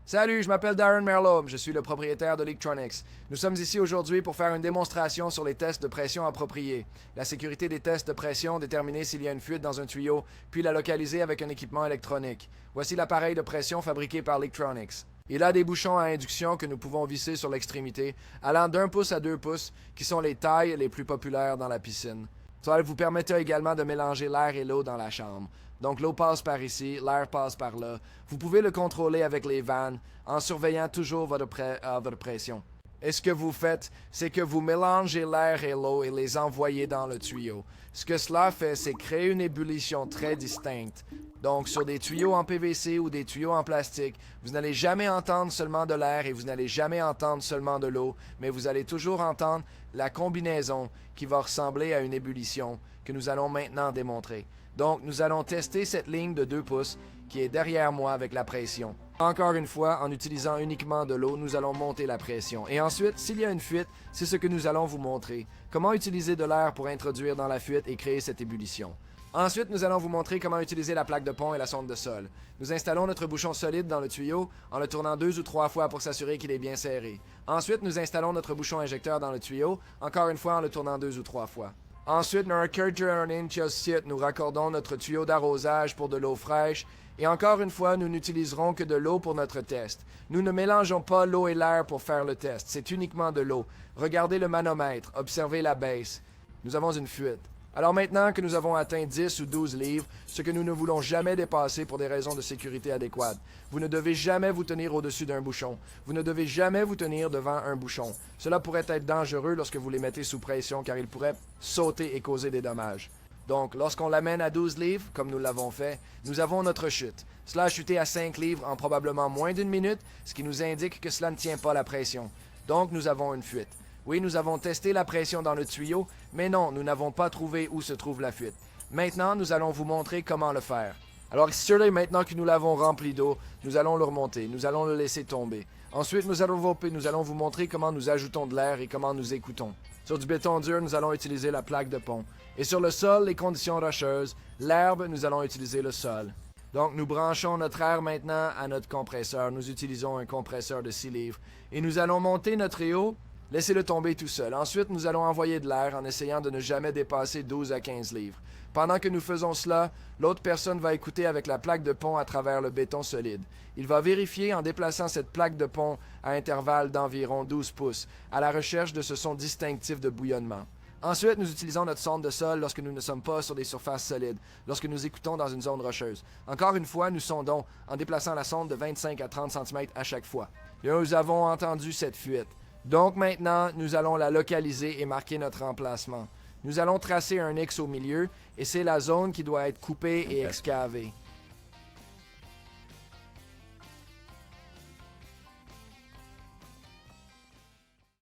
Salut, je m'appelle Darren Merlot, je suis le propriétaire de Leaktronics. Nous sommes ici aujourd'hui pour faire une démonstration sur les tests de pression appropriés, la sécurité des tests de pression, déterminer s'il y a une fuite dans un tuyau, puis la localiser avec un équipement électronique. Voici l'appareil de pression fabriqué par Leaktronics. Il a des bouchons à induction que nous pouvons visser sur l'extrémité, allant d'1 pouce à 2 pouces, qui sont les tailles les plus populaires dans la piscine. Ça vous permettra également de mélanger l'air et l'eau dans la chambre. Donc l'eau passe par ici, l'air passe par là. Vous pouvez le contrôler avec les vannes en surveillant toujours votre pression. Et ce que vous faites, c'est que vous mélangez l'air et l'eau et les envoyez dans le tuyau. Ce que cela fait, c'est créer une ébullition très distincte. Donc, sur des tuyaux en PVC ou des tuyaux en plastique, vous n'allez jamais entendre seulement de l'air et vous n'allez jamais entendre seulement de l'eau, mais vous allez toujours entendre la combinaison qui va ressembler à une ébullition que nous allons maintenant démontrer. Donc, nous allons tester cette ligne de 2 pouces qui est derrière moi avec la pression. Encore une fois, en utilisant uniquement de l'eau, nous allons monter la pression. Et ensuite, s'il y a une fuite, c'est ce que nous allons vous montrer. Comment utiliser de l'air pour introduire dans la fuite et créer cette ébullition. Ensuite, nous allons vous montrer comment utiliser la plaque de pont et la sonde de sol. Nous installons notre bouchon solide dans le tuyau en le tournant 2 ou 3 fois pour s'assurer qu'il est bien serré. Ensuite, nous installons notre bouchon injecteur dans le tuyau, encore une fois en le tournant 2 ou 3 fois. Ensuite, nous raccordons notre tuyau d'arrosage pour de l'eau fraîche et encore une fois, nous n'utiliserons que de l'eau pour notre test. Nous ne mélangeons pas l'eau et l'air pour faire le test, c'est uniquement de l'eau. Regardez le manomètre, observez la baisse. Nous avons une fuite. Alors maintenant que nous avons atteint 10 ou 12 livres, ce que nous ne voulons jamais dépasser pour des raisons de sécurité adéquates, vous ne devez jamais vous tenir au-dessus d'un bouchon. Vous ne devez jamais vous tenir devant un bouchon. Cela pourrait être dangereux lorsque vous les mettez sous pression car ils pourraient sauter et causer des dommages. Donc, lorsqu'on l'amène à 12 livres, comme nous l'avons fait, nous avons notre chute. Cela a chuté à 5 livres en probablement moins d'une minute, ce qui nous indique que cela ne tient pas la pression. Donc, nous avons une fuite. Oui, nous avons testé la pression dans le tuyau, mais non, nous n'avons pas trouvé où se trouve la fuite. Maintenant, nous allons vous montrer comment le faire. Alors, maintenant que nous l'avons rempli d'eau, nous allons le remonter, nous allons le laisser tomber. Ensuite, nous allons vous montrer comment nous ajoutons de l'air et comment nous écoutons. Sur du béton dur, nous allons utiliser la plaque de pont. Et sur le sol, les conditions rocheuses, l'herbe, nous allons utiliser le sol. Donc, nous branchons notre air maintenant à notre compresseur. Nous utilisons un compresseur de 6 livres. Et nous allons monter notre tuyau. Laissez-le tomber tout seul. Ensuite, nous allons envoyer de l'air en essayant de ne jamais dépasser 12 à 15 livres. Pendant que nous faisons cela, l'autre personne va écouter avec la plaque de pont à travers le béton solide. Il va vérifier en déplaçant cette plaque de pont à intervalles d'environ 12 pouces, à la recherche de ce son distinctif de bouillonnement. Ensuite, nous utilisons notre sonde de sol lorsque nous ne sommes pas sur des surfaces solides, lorsque nous écoutons dans une zone rocheuse. Encore une fois, nous sondons en déplaçant la sonde de 25 à 30 cm à chaque fois. Nous avons entendu cette fuite. Donc maintenant, nous allons la localiser et marquer notre emplacement. Nous allons tracer un X au milieu et c'est la zone qui doit être coupée et excavée.